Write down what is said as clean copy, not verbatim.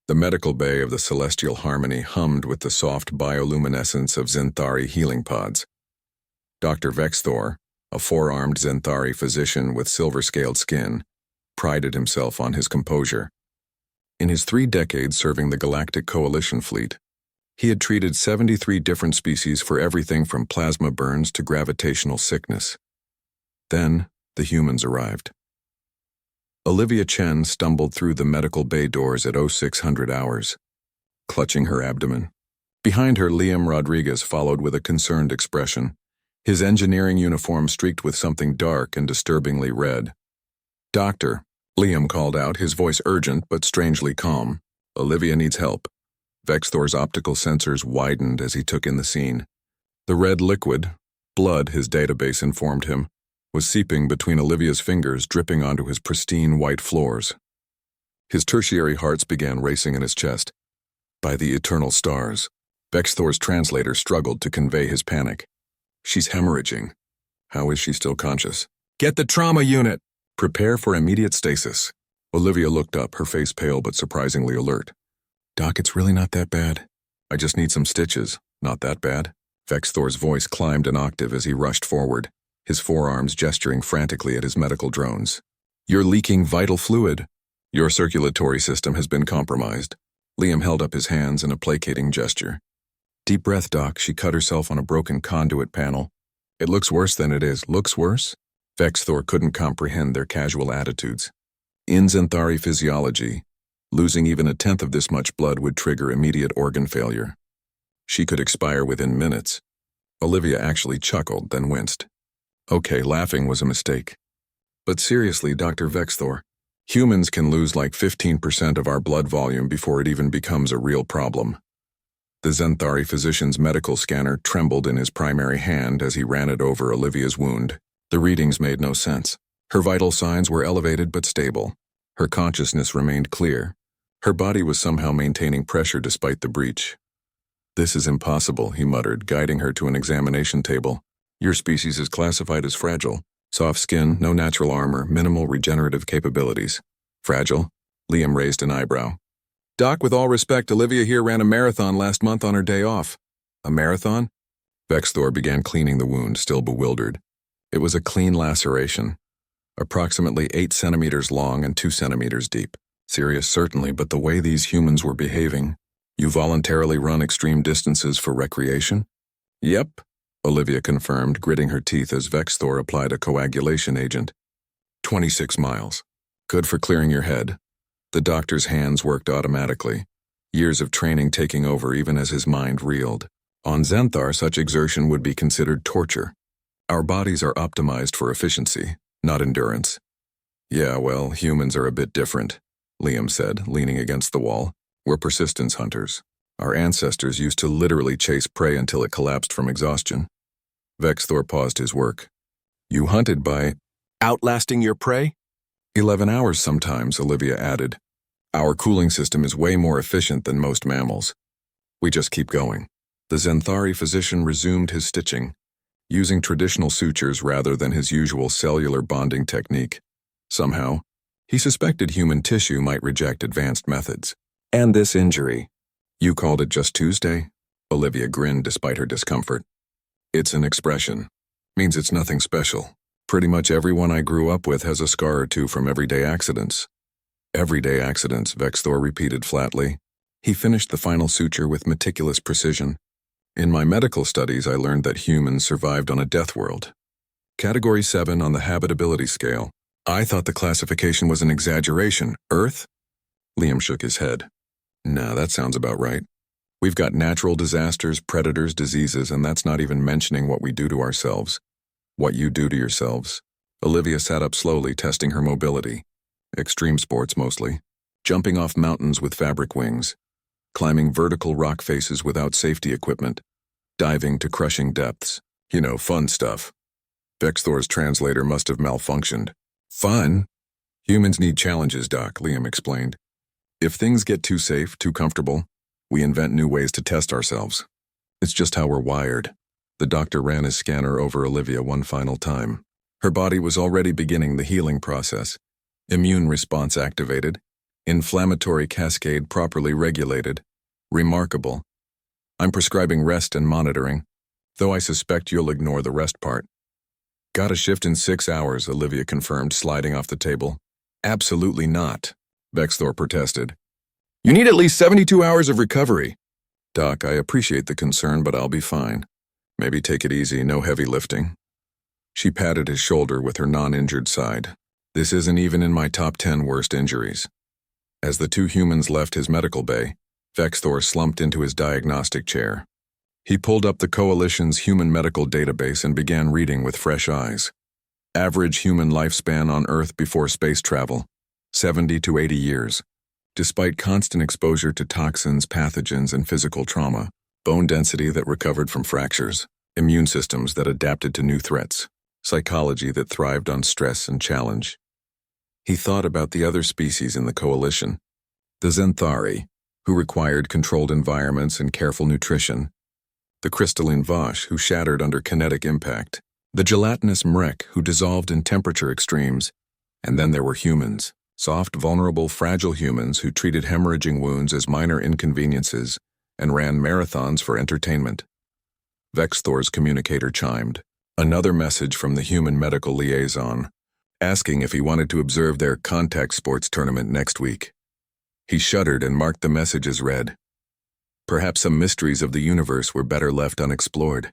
The medical bay of the Celestial Harmony hummed with the soft bioluminescence of Zenthari healing pods. Dr. Vexthor, a four-armed Zenthari physician with silver-scaled skin, prided himself on his composure. In his 3 decades serving the Galactic Coalition fleet, he had treated 73 different species for everything from plasma burns to gravitational sickness. Then, the humans arrived. Olivia Chen stumbled through the medical bay doors at 0600 hours, clutching her abdomen. Behind her, Liam Rodriguez followed with a concerned expression, his engineering uniform streaked with something dark and disturbingly red. "Doctor," Liam called out, his voice urgent but strangely calm. "Olivia needs help." Vexthor's optical sensors widened as he took in the scene. The red liquid, blood, his database informed him, was seeping between Olivia's fingers, dripping onto his pristine white floors. His tertiary hearts began racing in his chest. By the eternal stars, Vexthor's translator struggled to convey his panic. "She's hemorrhaging. How is she still conscious?" "Get the trauma unit! Prepare for immediate stasis." Olivia looked up, her face pale but surprisingly alert. "Doc, it's really not that bad. I just need some stitches. Not that bad." Vexthor's voice climbed an octave as he rushed forward, his forearms gesturing frantically at his medical drones. "You're leaking vital fluid. Your circulatory system has been compromised." Liam held up his hands in a placating gesture. "Deep breath, Doc." She cut herself on a broken conduit panel. "It looks worse than it is." "Looks worse?" Vexthor couldn't comprehend their casual attitudes. In Zenthari physiology, losing even a tenth of this much blood would trigger immediate organ failure. She could expire within minutes. Olivia actually chuckled, then winced. "Okay, laughing was a mistake. But seriously, Dr. Vexthor, humans can lose like 15% of our blood volume before it even becomes a real problem." The Zenthari physician's medical scanner trembled in his primary hand as he ran it over Olivia's wound. The readings made no sense. Her vital signs were elevated but stable. Her consciousness remained clear. Her body was somehow maintaining pressure despite the breach. "This is impossible," he muttered, guiding her to an examination table. "Your species is classified as fragile. Soft skin, no natural armor, minimal regenerative capabilities." "Fragile?" Liam raised an eyebrow. "Doc, with all respect, Olivia here ran a marathon last month on her day off." "A marathon?" Vexthor began cleaning the wound, still bewildered. It was a clean laceration, approximately 8 centimeters long and 2 centimeters deep. Serious, certainly, but the way these humans were behaving. "You voluntarily run extreme distances for recreation?" "Yep," Olivia confirmed, gritting her teeth as Vexthor applied a coagulation agent. 26 miles. Good for clearing your head." The doctor's hands worked automatically, years of training taking over even as his mind reeled. On Zenthar, such exertion would be considered torture. "Our bodies are optimized for efficiency, not endurance." "Yeah, well, humans are a bit different," Liam said, leaning against the wall. "We're persistence hunters. Our ancestors used to literally chase prey until it collapsed from exhaustion." Vexthor paused his work. "You hunted by outlasting your prey?" 11 hours sometimes, Olivia added. "Our cooling system is way more efficient than most mammals. We just keep going." The Zenthari physician resumed his stitching, using traditional sutures rather than his usual cellular bonding technique. Somehow, he suspected human tissue might reject advanced methods. "And this injury? You called it just Tuesday?" Olivia grinned despite her discomfort. "It's an expression. Means it's nothing special. Pretty much everyone I grew up with has a scar or two from everyday accidents." "Everyday accidents," Vexthor repeated flatly. He finished the final suture with meticulous precision. "In my medical studies, I learned that humans survived on a death world. Category 7 on the habitability scale. I thought the classification was an exaggeration. Earth?" Liam shook his head. "Nah, that sounds about right. We've got natural disasters, predators, diseases, and that's not even mentioning what we do to ourselves." "What you do to yourselves?" Olivia sat up slowly, testing her mobility. Extreme sports mostly. Jumping off mountains with fabric wings. Climbing vertical rock faces without safety equipment. Diving to crushing depths. You know, fun stuff. Vexthor's translator must have malfunctioned. "Fun? Humans need challenges, Doc," Liam explained. "If things get too safe, too comfortable, we invent new ways to test ourselves. It's just how we're wired." The doctor ran his scanner over Olivia one final time. Her body was already beginning the healing process. Immune response activated. Inflammatory cascade properly regulated. Remarkable. I'm prescribing rest and monitoring, though I suspect you'll ignore the rest part. Got a shift in 6 hours, Olivia confirmed, sliding off the table. Absolutely not, Vexthor protested. You need at least 72 hours of recovery. Doc, I appreciate the concern, but I'll be fine. Maybe take it easy, no heavy lifting. She patted his shoulder with her non-injured side. This isn't even in my top 10 worst injuries. As the two humans left his medical bay, Vexthor slumped into his diagnostic chair. He pulled up the Coalition's human medical database and began reading with fresh eyes. Average human lifespan on Earth before space travel, 70 to 80 years. Despite constant exposure to toxins, pathogens, and physical trauma, bone density that recovered from fractures, immune systems that adapted to new threats, psychology that thrived on stress and challenge. He thought about the other species in the Coalition, the Zenthari, who required controlled environments and careful nutrition, the crystalline Vosh, who shattered under kinetic impact, the gelatinous Mrek, who dissolved in temperature extremes, and then there were humans, soft, vulnerable, fragile humans who treated hemorrhaging wounds as minor inconveniences and ran marathons for entertainment. Vexthor's communicator chimed, another message from the human medical liaison, asking if he wanted to observe their contact sports tournament next week. He shuddered and marked the message as read. Perhaps some mysteries of the universe were better left unexplored.